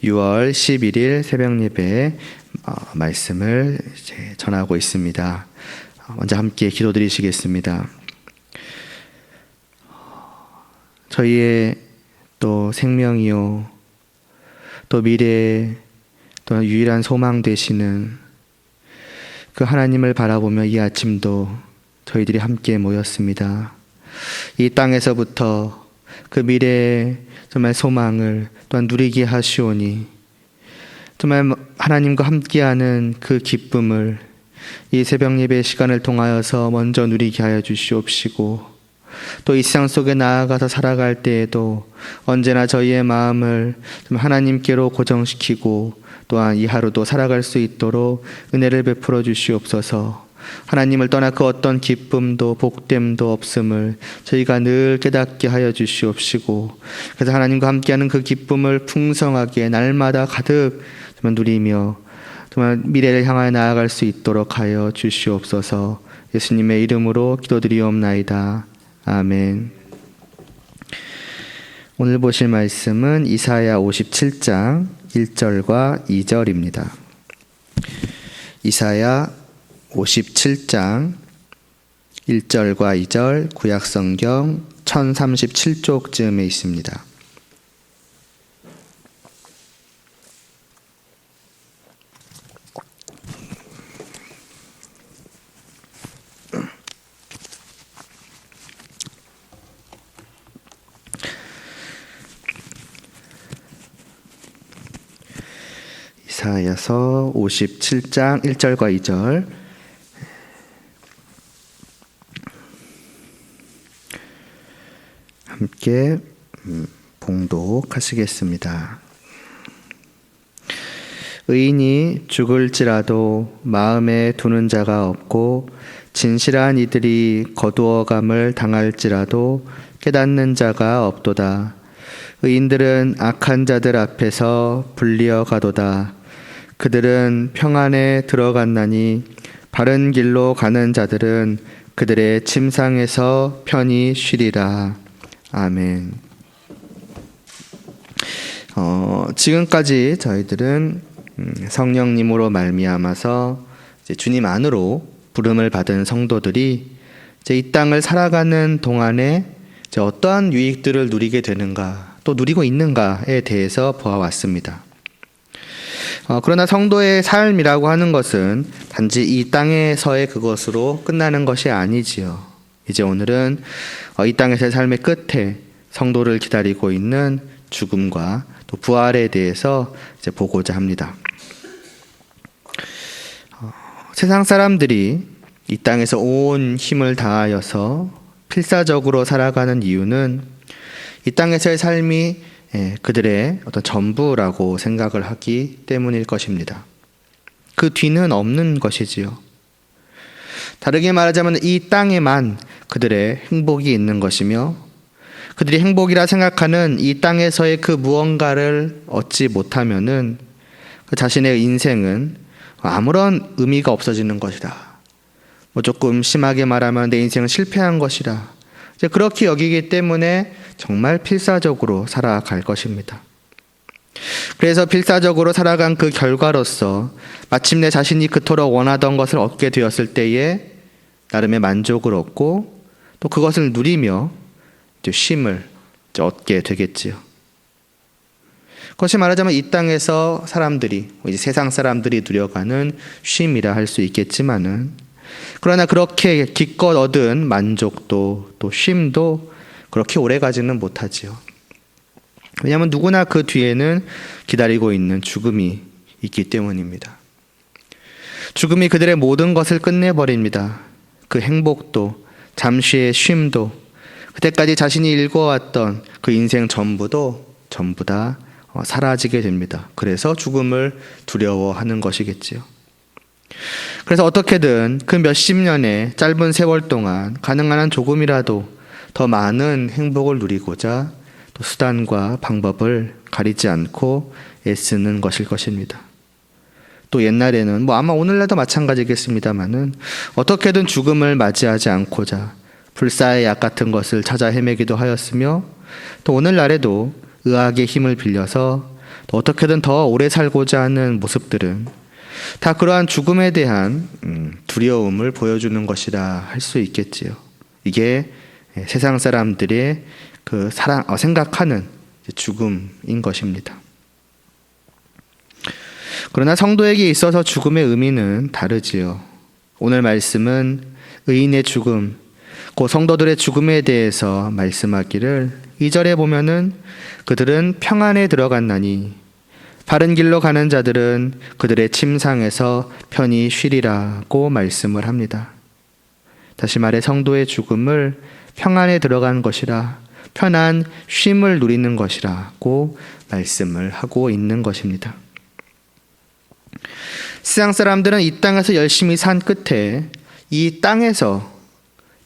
6월 11일 새벽 예배 말씀을 이제 전하고 있습니다. 먼저 함께 기도드리시겠습니다. 저희의 또 생명이요 또 미래 또 유일한 소망 되시는 그 하나님을 바라보며 이 아침도 저희들이 함께 모였습니다. 이 땅에서부터 그 미래의 정말 소망을 또한 누리게 하시오니 정말 하나님과 함께하는 그 기쁨을 이 새벽 예배 시간을 통하여서 먼저 누리게 하여 주시옵시고 또 이 세상 속에 나아가서 살아갈 때에도 언제나 저희의 마음을 하나님께로 고정시키고 또한 이 하루도 살아갈 수 있도록 은혜를 베풀어 주시옵소서. 하나님을 떠나 그 어떤 기쁨도 복됨도 없음을 저희가 늘 깨닫게 하여 주시옵시고 그래서 하나님과 함께하는 그 기쁨을 풍성하게 날마다 가득 누리며 정말 미래를 향하여 나아갈 수 있도록 하여 주시옵소서. 예수님의 이름으로 기도드리옵나이다. 아멘. 오늘 보실 말씀은 이사야 57장 1절과 2절입니다. 이사야 57장 1절과 2절 구약성경 1037쪽쯤에 있습니다. 이사야서 57장 1절과 2절 함께 봉독하시겠습니다. 의인이 죽을지라도 마음에 두는 자가 없고 진실한 이들이 거두어감을 당할지라도 깨닫는 자가 없도다. 의인들은 악한 자들 앞에서 불리어 가도다. 그들은 평안에 들어갔나니 바른 길로 가는 자들은 그들의 침상에서 편히 쉬리라. 아멘. 지금까지 저희들은 성령님으로 말미암아서 이제 주님 안으로 부름을 받은 성도들이 이제 이 땅을 살아가는 동안에 이제 어떠한 유익들을 누리게 되는가, 또 누리고 있는가에 대해서 보아왔습니다. 그러나 성도의 삶이라고 하는 것은 단지 이 땅에서의 그것으로 끝나는 것이 아니지요. 이제 오늘은 이 땅에서의 삶의 끝에 성도를 기다리고 있는 죽음과 또 부활에 대해서 이제 보고자 합니다. 세상 사람들이 이 땅에서 온 힘을 다하여서 필사적으로 살아가는 이유는 이 땅에서의 삶이 그들의 어떤 전부라고 생각을 하기 때문일 것입니다. 그 뒤는 없는 것이지요. 다르게 말하자면 이 땅에만 그들의 행복이 있는 것이며 그들이 행복이라 생각하는 이 땅에서의 그 무언가를 얻지 못하면은 그 자신의 인생은 아무런 의미가 없어지는 것이다. 조금 심하게 말하면 내 인생은 실패한 것이다. 이제 그렇게 여기기 때문에 정말 필사적으로 살아갈 것입니다. 그래서 필사적으로 살아간 그 결과로서 마침내 자신이 그토록 원하던 것을 얻게 되었을 때에 나름의 만족을 얻고 또 그것을 누리며 이제 쉼을 이제 얻게 되겠지요. 그것이 말하자면 이 땅에서 사람들이 이제 세상 사람들이 누려가는 쉼이라 할 수 있겠지만은 그러나 그렇게 기껏 얻은 만족도 또 쉼도 그렇게 오래 가지는 못하지요. 왜냐하면 누구나 그 뒤에는 기다리고 있는 죽음이 있기 때문입니다. 죽음이 그들의 모든 것을 끝내버립니다. 그 행복도 잠시의 쉼도 그때까지 자신이 일궈왔던 그 인생 전부도 전부 다 사라지게 됩니다. 그래서 죽음을 두려워하는 것이겠지요. 그래서 어떻게든 그 몇십 년의 짧은 세월 동안 가능한 한 조금이라도 더 많은 행복을 누리고자 또 수단과 방법을 가리지 않고 애쓰는 것일 것입니다. 또 옛날에는 아마 오늘날도 마찬가지겠습니다만은 어떻게든 죽음을 맞이하지 않고자 불사의 약 같은 것을 찾아 헤매기도 하였으며 또 오늘날에도 의학의 힘을 빌려서 또 어떻게든 더 오래 살고자 하는 모습들은 다 그러한 죽음에 대한 두려움을 보여주는 것이라 할 수 있겠지요. 이게 세상 사람들의 그 생각하는 죽음인 것입니다. 그러나 성도에게 있어서 죽음의 의미는 다르지요. 오늘 말씀은 의인의 죽음, 그 성도들의 죽음에 대해서 말씀하기를 2절에 보면은 그들은 평안에 들어갔나니 바른 길로 가는 자들은 그들의 침상에서 편히 쉬리라고 말씀을 합니다. 다시 말해 성도의 죽음을 평안에 들어간 것이라, 편한 쉼을 누리는 것이라고 말씀을 하고 있는 것입니다. 세상 사람들은 이 땅에서 열심히 산 끝에 이 땅에서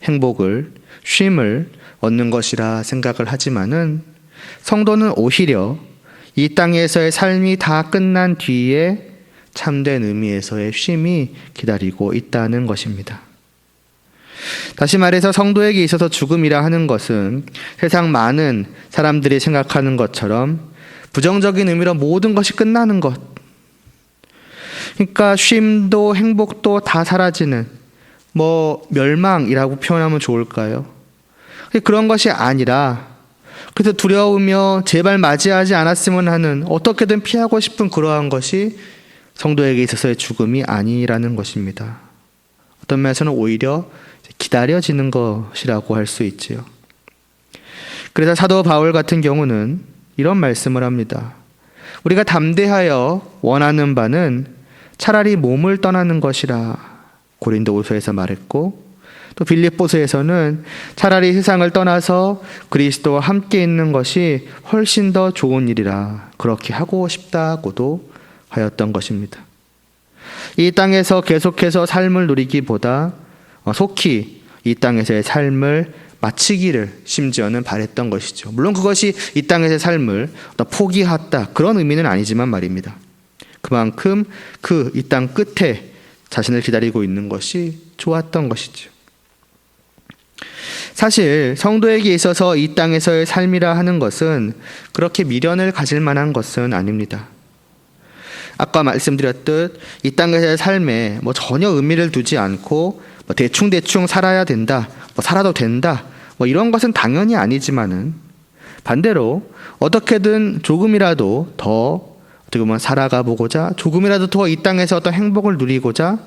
행복을, 쉼을 얻는 것이라 생각을 하지만은 성도는 오히려 이 땅에서의 삶이 다 끝난 뒤에 참된 의미에서의 쉼이 기다리고 있다는 것입니다. 다시 말해서 성도에게 있어서 죽음이라 하는 것은 세상 많은 사람들이 생각하는 것처럼 부정적인 의미로 모든 것이 끝나는 것, 그러니까 쉼도 행복도 다 사라지는 멸망이라고 표현하면 좋을까요? 그런 것이 아니라 그래서 두려우며 제발 맞이하지 않았으면 하는, 어떻게든 피하고 싶은 그러한 것이 성도에게 있어서의 죽음이 아니라는 것입니다. 어떤 면에서는 오히려 기다려지는 것이라고 할 수 있지요. 그래서 사도 바울 같은 경우는 이런 말씀을 합니다. 우리가 담대하여 원하는 바는 차라리 몸을 떠나는 것이라 고린도후서에서 말했고, 또 빌립보서에서는 차라리 세상을 떠나서 그리스도와 함께 있는 것이 훨씬 더 좋은 일이라 그렇게 하고 싶다고도 하였던 것입니다. 이 땅에서 계속해서 삶을 누리기보다 속히 이 땅에서의 삶을 마치기를 심지어는 바랬던 것이죠. 물론 그것이 이 땅에서의 삶을 포기했다 그런 의미는 아니지만 말입니다. 그만큼 이 땅 끝에 자신을 기다리고 있는 것이 좋았던 것이죠. 사실 성도에게 있어서 이 땅에서의 삶이라 하는 것은 그렇게 미련을 가질 만한 것은 아닙니다. 아까 말씀드렸듯 이 땅에서의 삶에 전혀 의미를 두지 않고 대충 살아야 된다, 살아도 된다, 이런 것은 당연히 아니지만은 반대로 어떻게든 조금이라도 더 어떻게 보면 살아가 보고자, 조금이라도 더 이 땅에서 어떤 행복을 누리고자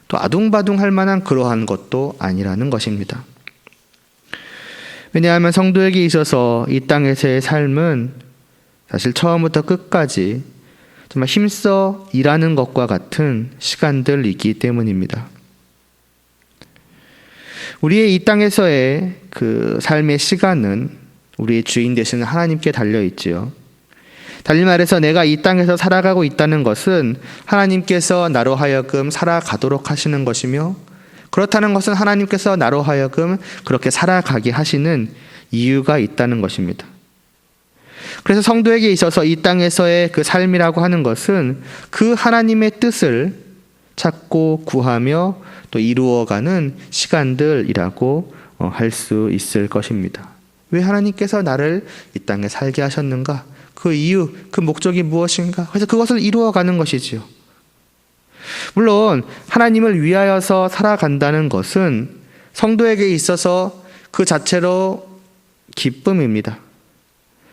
또 아둥바둥할 만한 그러한 것도 아니라는 것입니다. 왜냐하면 성도에게 있어서 이 땅에서의 삶은 사실 처음부터 끝까지 정말 힘써 일하는 것과 같은 시간들이기 때문입니다. 우리의 이 땅에서의 그 삶의 시간은 우리의 주인 되시는 하나님께 달려있지요. 달리 말해서 내가 이 땅에서 살아가고 있다는 것은 하나님께서 나로 하여금 살아가도록 하시는 것이며, 그렇다는 것은 하나님께서 나로 하여금 그렇게 살아가게 하시는 이유가 있다는 것입니다. 그래서 성도에게 있어서 이 땅에서의 그 삶이라고 하는 것은 그 하나님의 뜻을 찾고 구하며 또 이루어가는 시간들이라고 할 수 있을 것입니다. 왜 하나님께서 나를 이 땅에 살게 하셨는가? 그 이유, 그 목적이 무엇인가? 그래서 그것을 이루어가는 것이지요. 물론 하나님을 위하여서 살아간다는 것은 성도에게 있어서 그 자체로 기쁨입니다.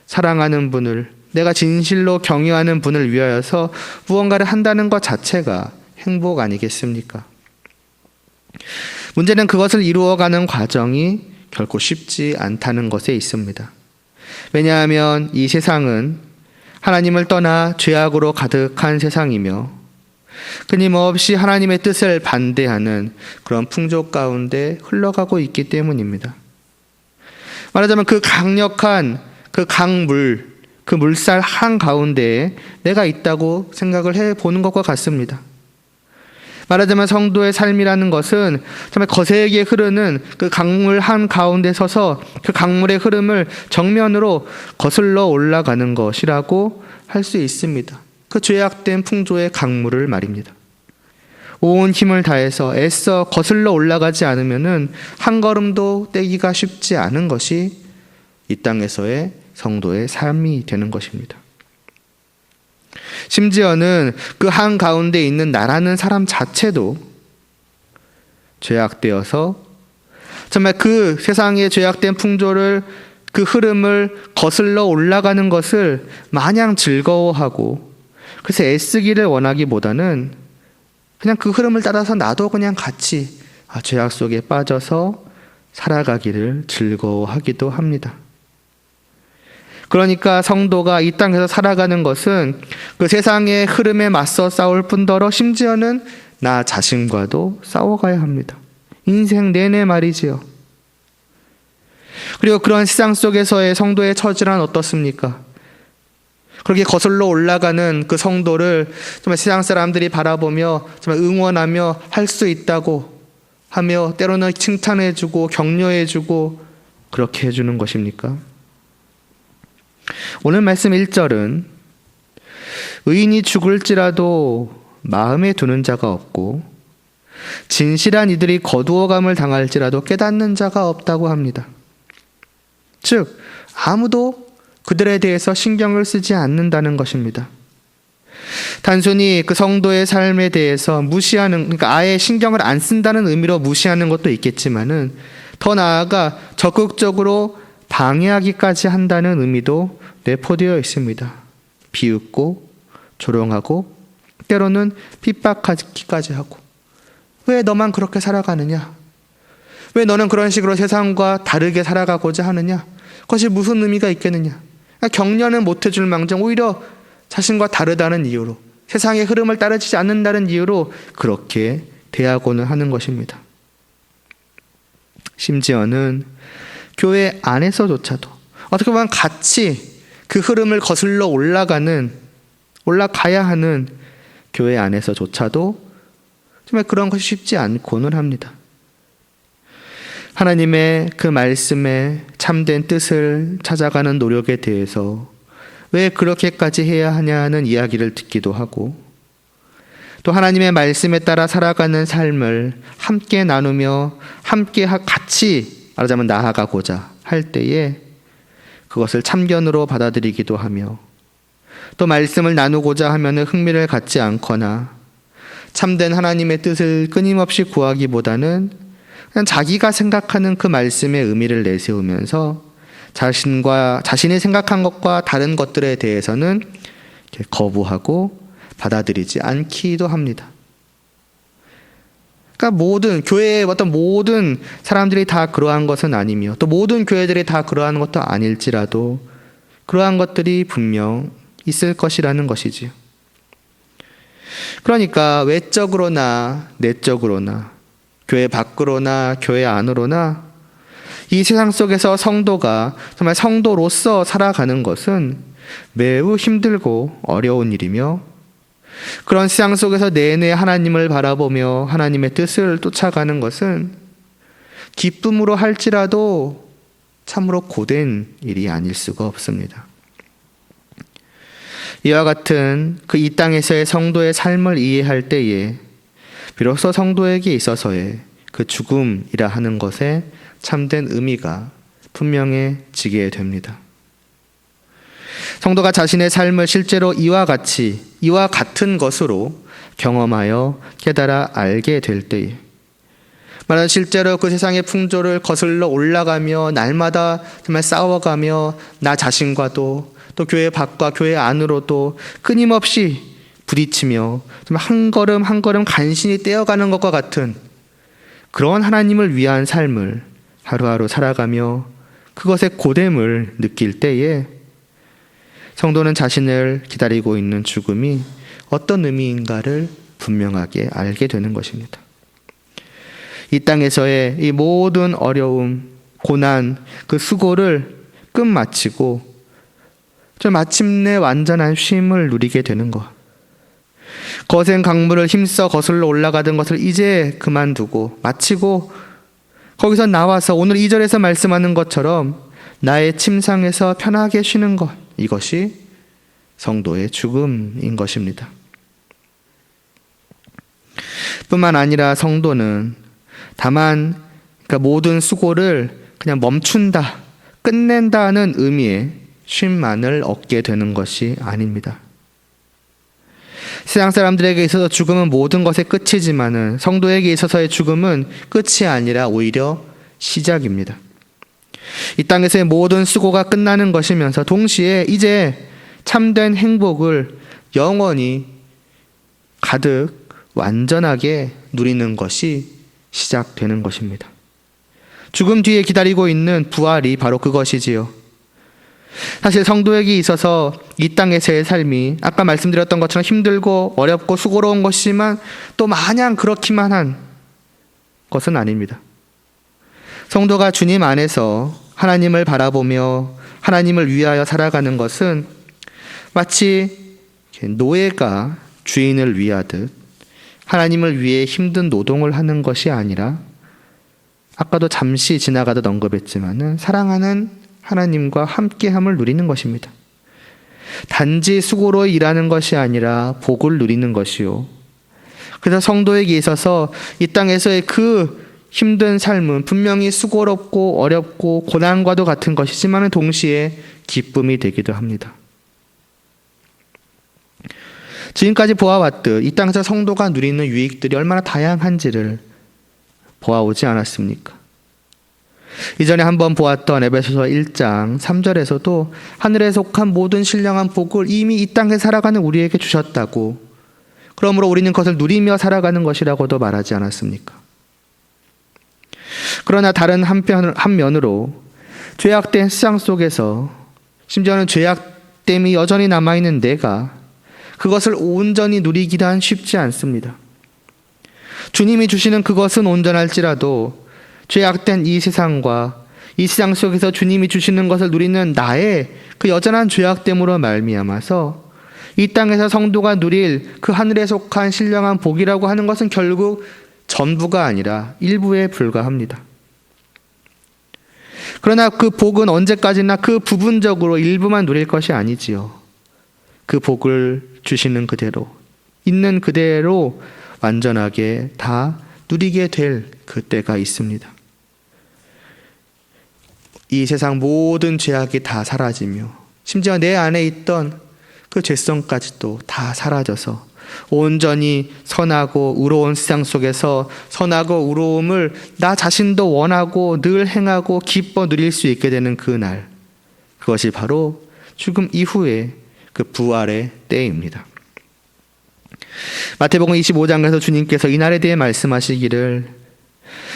사랑하는 분을, 내가 진실로 경외하는 분을 위하여서 무언가를 한다는 것 자체가 행복 아니겠습니까? 문제는 그것을 이루어가는 과정이 결코 쉽지 않다는 것에 있습니다. 왜냐하면 이 세상은 하나님을 떠나 죄악으로 가득한 세상이며 끊임없이 하나님의 뜻을 반대하는 그런 풍조 가운데 흘러가고 있기 때문입니다. 말하자면 그 강력한 그 강물, 그 물살 한가운데에 내가 있다고 생각을 해보는 것과 같습니다. 말하자면 성도의 삶이라는 것은 정말 거세게 흐르는 그 강물 한가운데 서서 그 강물의 흐름을 정면으로 거슬러 올라가는 것이라고 할 수 있습니다. 그 죄악된 풍조의 강물을 말입니다. 온 힘을 다해서 애써 거슬러 올라가지 않으면은 한 걸음도 떼기가 쉽지 않은 것이 이 땅에서의 성도의 삶이 되는 것입니다. 심지어는 그 한가운데 있는 나라는 사람 자체도 죄악되어서 정말 그 세상의 죄악된 풍조를, 그 흐름을 거슬러 올라가는 것을 마냥 즐거워하고, 그래서 애쓰기를 원하기보다는 그냥 그 흐름을 따라서 나도 그냥 같이 죄악 속에 빠져서 살아가기를 즐거워하기도 합니다. 그러니까 성도가 이 땅에서 살아가는 것은 그 세상의 흐름에 맞서 싸울 뿐더러 심지어는 나 자신과도 싸워가야 합니다. 인생 내내 말이지요. 그리고 그런 세상 속에서의 성도의 처지란 어떻습니까? 그렇게 거슬러 올라가는 그 성도를 정말 세상 사람들이 바라보며 정말 응원하며 할 수 있다고 하며 때로는 칭찬해주고 격려해주고 그렇게 해주는 것입니까? 오늘 말씀 1절은 의인이 죽을지라도 마음에 두는 자가 없고 진실한 이들이 거두어감을 당할지라도 깨닫는 자가 없다고 합니다. 즉 아무도 그들에 대해서 신경을 쓰지 않는다는 것입니다. 단순히 그 성도의 삶에 대해서 무시하는, 그러니까 아예 신경을 안 쓴다는 의미로 무시하는 것도 있겠지만은 더 나아가 적극적으로 방해하기까지 한다는 의미도 내포되어 있습니다. 비웃고 조롱하고 때로는 핍박하기까지 하고, 왜 너만 그렇게 살아가느냐? 왜 너는 그런 식으로 세상과 다르게 살아가고자 하느냐? 그것이 무슨 의미가 있겠느냐? 격려는 못해줄 망정 오히려 자신과 다르다는 이유로, 세상의 흐름을 따르지 않는다는 이유로 그렇게 대하고는 하는 것입니다. 심지어는 교회 안에서조차도 어떻게 보면 같이 그 흐름을 거슬러 올라가야 하는 교회 안에서조차도 정말 그런 것이 쉽지 않고는 합니다. 하나님의 그 말씀의 참된 뜻을 찾아가는 노력에 대해서 왜 그렇게까지 해야 하냐는 이야기를 듣기도 하고, 또 하나님의 말씀에 따라 살아가는 삶을 함께 나누며 함께 같이 말하자면 나아가고자 할 때에 그것을 참견으로 받아들이기도 하며, 또 말씀을 나누고자 하면 흥미를 갖지 않거나 참된 하나님의 뜻을 끊임없이 구하기보다는 그냥 자기가 생각하는 그 말씀의 의미를 내세우면서 자신이 생각한 것과 다른 것들에 대해서는 거부하고 받아들이지 않기도 합니다. 그러니까 교회의 어떤 모든 사람들이 다 그러한 것은 아니며, 또 모든 교회들이 다 그러한 것도 아닐지라도 그러한 것들이 분명 있을 것이라는 것이지요. 그러니까 외적으로나 내적으로나 교회 밖으로나 교회 안으로나 이 세상 속에서 성도가 정말 성도로서 살아가는 것은 매우 힘들고 어려운 일이며, 그런 세상 속에서 내내 하나님을 바라보며 하나님의 뜻을 쫓아가는 것은 기쁨으로 할지라도 참으로 고된 일이 아닐 수가 없습니다. 이와 같은 그 이 땅에서의 성도의 삶을 이해할 때에 비로소 성도에게 있어서의 그 죽음이라 하는 것에 참된 의미가 분명해지게 됩니다. 성도가 자신의 삶을 실제로 이와 같은 것으로 경험하여 깨달아 알게 될 때에, 말하는 실제로 그 세상의 풍조를 거슬러 올라가며 날마다 정말 싸워가며 나 자신과도 또 교회 밖과 교회 안으로도 끊임없이 부딪히며 정말 한 걸음 한 걸음 간신히 떼어가는 것과 같은 그런 하나님을 위한 삶을 하루하루 살아가며 그것의 고됨을 느낄 때에 성도는 자신을 기다리고 있는 죽음이 어떤 의미인가를 분명하게 알게 되는 것입니다. 이 땅에서의 이 모든 어려움, 고난, 그 수고를 끝마치고 마침내 완전한 쉼을 누리게 되는 것. 거센 강물을 힘써 거슬러 올라가던 것을 이제 그만두고 마치고 거기서 나와서 오늘 2절에서 말씀하는 것처럼 나의 침상에서 편하게 쉬는 것, 이것이 성도의 죽음인 것입니다. 뿐만 아니라 성도는 다만 모든 수고를 그냥 멈춘다, 끝낸다는 의미의 쉼만을 얻게 되는 것이 아닙니다. 세상 사람들에게 있어서 죽음은 모든 것의 끝이지만은 성도에게 있어서의 죽음은 끝이 아니라 오히려 시작입니다. 이 땅에서의 모든 수고가 끝나는 것이면서 동시에 이제 참된 행복을 영원히 가득 완전하게 누리는 것이 시작되는 것입니다. 죽음 뒤에 기다리고 있는 부활이 바로 그것이지요. 사실 성도에게 있어서 이 땅에서의 삶이 아까 말씀드렸던 것처럼 힘들고 어렵고 수고로운 것이지만 또 마냥 그렇기만 한 것은 아닙니다. 성도가 주님 안에서 하나님을 바라보며 하나님을 위하여 살아가는 것은 마치 노예가 주인을 위하듯 하나님을 위해 힘든 노동을 하는 것이 아니라 아까도 잠시 지나가듯 언급했지만은 사랑하는 하나님과 함께함을 누리는 것입니다. 단지 수고로 일하는 것이 아니라 복을 누리는 것이요. 그래서 성도에게 있어서 이 땅에서의 그 힘든 삶은 분명히 수고롭고 어렵고 고난과도 같은 것이지만 동시에 기쁨이 되기도 합니다. 지금까지 보아왔듯 이 땅에서 성도가 누리는 유익들이 얼마나 다양한지를 보아오지 않았습니까? 이전에 한번 보았던 에베소서 1장 3절에서도 하늘에 속한 모든 신령한 복을 이미 이 땅에 살아가는 우리에게 주셨다고, 그러므로 우리는 그것을 누리며 살아가는 것이라고도 말하지 않았습니까? 그러나 다른 한면으로 죄악된 세상 속에서 심지어는 죄악됨이 여전히 남아있는 내가 그것을 온전히 누리기란 쉽지 않습니다. 주님이 주시는 그것은 온전할지라도 죄악된 이 세상과 이 세상 속에서 주님이 주시는 것을 누리는 나의 그 여전한 죄악됨으로 말미암아서 이 땅에서 성도가 누릴 그 하늘에 속한 신령한 복이라고 하는 것은 결국 전부가 아니라 일부에 불과합니다. 그러나 그 복은 언제까지나 그 부분적으로 일부만 누릴 것이 아니지요. 그 복을 주시는 그대로, 있는 그대로 완전하게 다 누리게 될 그때가 있습니다. 이 세상 모든 죄악이 다 사라지며 심지어 내 안에 있던 그 죄성까지도 다 사라져서 온전히 선하고 의로운 세상 속에서 선하고 의로움을 나 자신도 원하고 늘 행하고 기뻐 누릴 수 있게 되는 그 날, 그것이 바로 죽음 이후의 그 부활의 때입니다. 마태복음 25장에서 주님께서 이 날에 대해 말씀하시기를,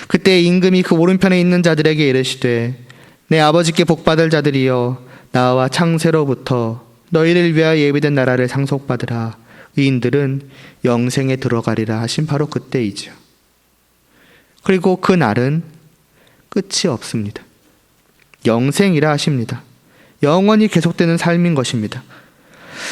그때 임금이 그 오른편에 있는 자들에게 이르시되 내 아버지께 복받을 자들이여 나와 창세로부터 너희를 위하여 예비된 나라를 상속받으라. 의인들은 영생에 들어가리라 하신 바로 그때이죠. 그리고 그 날은 끝이 없습니다. 영생이라 하십니다. 영원히 계속되는 삶인 것입니다.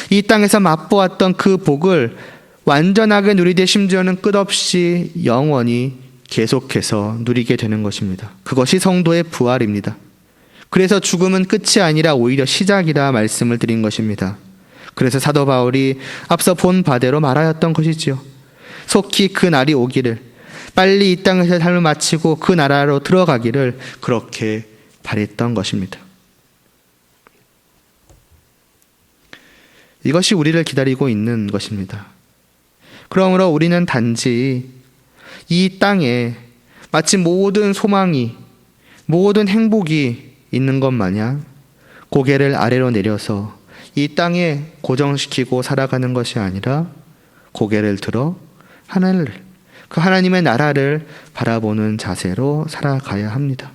이 땅에서 맛보았던 그 복을 완전하게 누리되 심지어는 끝없이 영원히 계속해서 누리게 되는 것입니다. 그것이 성도의 부활입니다. 그래서 죽음은 끝이 아니라 오히려 시작이라 말씀을 드린 것입니다. 그래서 사도 바울이 앞서 본 바대로 말하였던 것이지요. 속히 그 날이 오기를, 빨리 이 땅에서의 삶을 마치고 그 나라로 들어가기를 그렇게 바랬던 것입니다. 이것이 우리를 기다리고 있는 것입니다. 그러므로 우리는 단지 이 땅에 마치 모든 소망이, 모든 행복이 있는 것 마냥 고개를 아래로 내려서 이 땅에 고정시키고 살아가는 것이 아니라 고개를 들어 하늘을, 그 하나님의 나라를 바라보는 자세로 살아가야 합니다.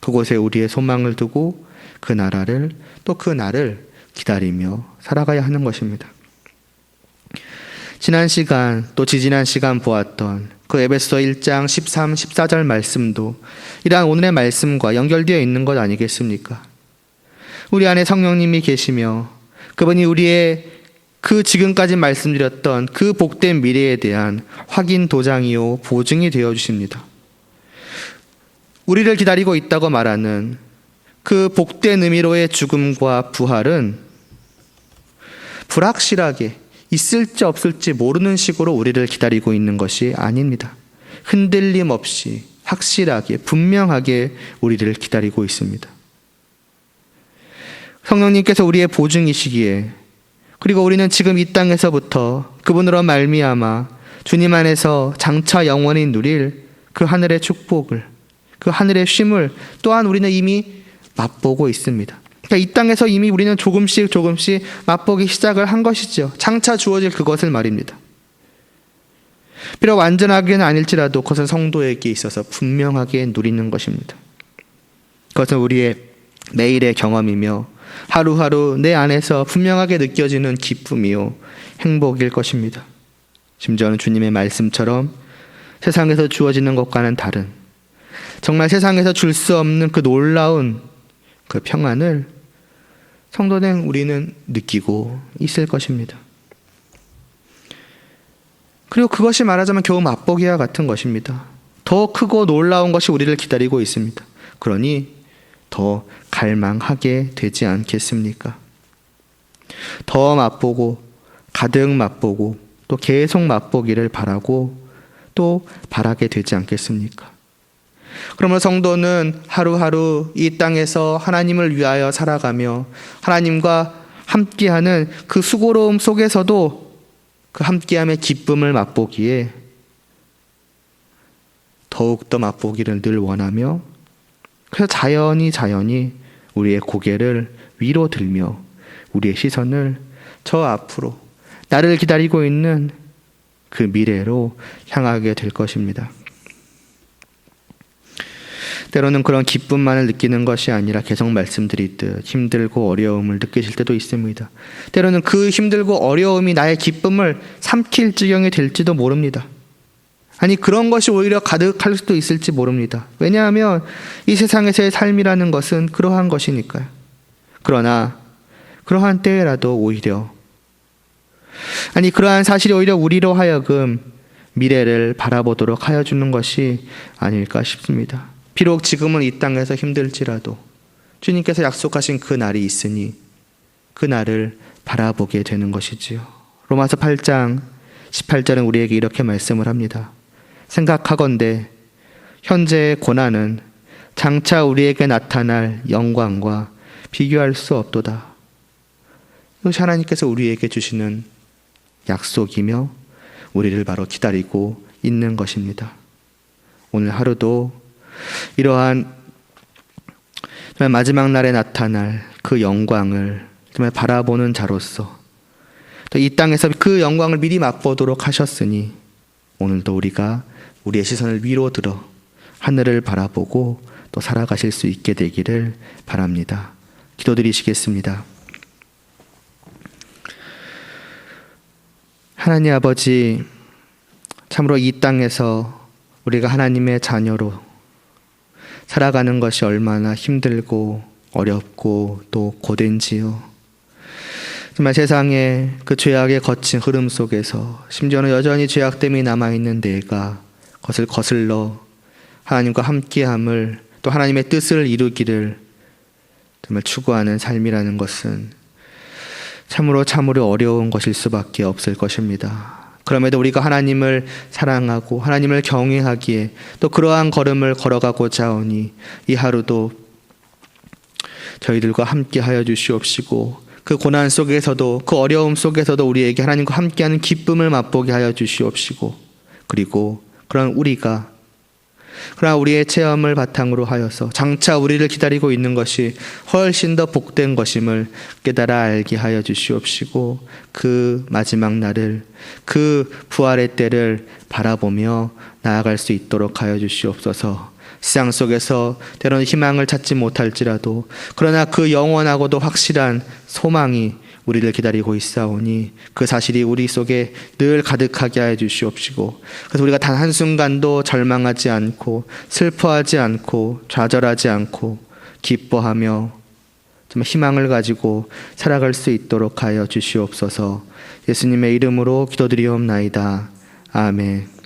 그곳에 우리의 소망을 두고 그 나라를, 또 그 날을 기다리며 살아가야 하는 것입니다. 지난 시간, 또 지지난 시간 보았던 그 에베소서 1장 13, 14절 말씀도 이러한 오늘의 말씀과 연결되어 있는 것 아니겠습니까? 우리 안에 성령님이 계시며 그분이 우리의 그 지금까지 말씀드렸던 그 복된 미래에 대한 확인 도장이요 보증이 되어 주십니다. 우리를 기다리고 있다고 말하는 그 복된 의미로의 죽음과 부활은 불확실하게 있을지 없을지 모르는 식으로 우리를 기다리고 있는 것이 아닙니다. 흔들림 없이 확실하게 분명하게 우리를 기다리고 있습니다. 성령님께서 우리의 보증이시기에, 그리고 우리는 지금 이 땅에서부터 그분으로 말미암아 주님 안에서 장차 영원히 누릴 그 하늘의 축복을, 그 하늘의 쉼을 또한 우리는 이미 맛보고 있습니다. 그러니까 이 땅에서 이미 우리는 조금씩 맛보기 시작을 한 것이죠. 장차 주어질 그것을 말입니다. 비록 완전하게는 아닐지라도 그것은 성도에게 있어서 분명하게 누리는 것입니다. 그것은 우리의 매일의 경험이며 하루하루 내 안에서 분명하게 느껴지는 기쁨이요 행복일 것입니다. 심지어는 주님의 말씀처럼 세상에서 주어지는 것과는 다른, 정말 세상에서 줄 수 없는 그 놀라운 그 평안을 성도된 우리는 느끼고 있을 것입니다. 그리고 그것이 말하자면 겨우 맛보기와 같은 것입니다. 더 크고 놀라운 것이 우리를 기다리고 있습니다. 그러니 더 갈망하게 되지 않겠습니까? 더 맛보고 가득 맛보고 또 계속 맛보기를 바라고 또 바라게 되지 않겠습니까? 그러므로 성도는 하루하루 이 땅에서 하나님을 위하여 살아가며 하나님과 함께하는 그 수고로움 속에서도 그 함께함의 기쁨을 맛보기에 더욱더 맛보기를 늘 원하며, 그래서 자연히 우리의 고개를 위로 들며 우리의 시선을 저 앞으로 나를 기다리고 있는 그 미래로 향하게 될 것입니다. 때로는 그런 기쁨만을 느끼는 것이 아니라 계속 말씀드리듯 힘들고 어려움을 느끼실 때도 있습니다. 때로는 그 힘들고 어려움이 나의 기쁨을 삼킬 지경이 될지도 모릅니다. 아니, 그런 것이 오히려 가득할 수도 있을지 모릅니다. 왜냐하면 이 세상에서의 삶이라는 것은 그러한 것이니까요. 그러나 그러한 때라도 오히려, 아니 그러한 사실이 오히려 우리로 하여금 미래를 바라보도록 하여 주는 것이 아닐까 싶습니다. 비록 지금은 이 땅에서 힘들지라도 주님께서 약속하신 그 날이 있으니 그 날을 바라보게 되는 것이지요. 로마서 8장 18절은 우리에게 이렇게 말씀을 합니다. 생각하건대 현재의 고난은 장차 우리에게 나타날 영광과 비교할 수 없도다. 이것이 하나님께서 우리에게 주시는 약속이며 우리를 바로 기다리고 있는 것입니다. 오늘 하루도 이러한 정말 마지막 날에 나타날 그 영광을 정말 바라보는 자로서 또 이 땅에서 그 영광을 미리 맛보도록 하셨으니 오늘도 우리가 우리의 시선을 위로 들어 하늘을 바라보고 또 살아가실 수 있게 되기를 바랍니다. 기도드리시겠습니다. 하나님 아버지, 참으로 이 땅에서 우리가 하나님의 자녀로 살아가는 것이 얼마나 힘들고 어렵고 또 고된지요. 정말 세상의 그 죄악의 거친 흐름 속에서 심지어는 여전히 죄악됨이 남아있는 내가 그것을 거슬러 하나님과 함께함을 또 하나님의 뜻을 이루기를 정말 추구하는 삶이라는 것은 참으로 어려운 것일 수밖에 없을 것입니다. 그럼에도 우리가 하나님을 사랑하고 하나님을 경외하기에 또 그러한 걸음을 걸어가고자 하오니 이 하루도 저희들과 함께 하여 주시옵시고 그 고난 속에서도 그 어려움 속에서도 우리에게 하나님과 함께하는 기쁨을 맛보게 하여 주시옵시고, 그리고 그런 우리의 체험을 바탕으로 하여서 장차 우리를 기다리고 있는 것이 훨씬 더 복된 것임을 깨달아 알게 하여 주시옵시고, 그 마지막 날을, 그 부활의 때를 바라보며 나아갈 수 있도록 하여 주시옵소서. 세상 속에서 때로는 희망을 찾지 못할지라도 그러나 그 영원하고도 확실한 소망이 우리를 기다리고 있사오니 그 사실이 우리 속에 늘 가득하게 하여 주시옵시고, 그래서 우리가 단 한순간도 절망하지 않고 슬퍼하지 않고 좌절하지 않고 기뻐하며 정말 희망을 가지고 살아갈 수 있도록 하여 주시옵소서. 예수님의 이름으로 기도드리옵나이다. 아멘.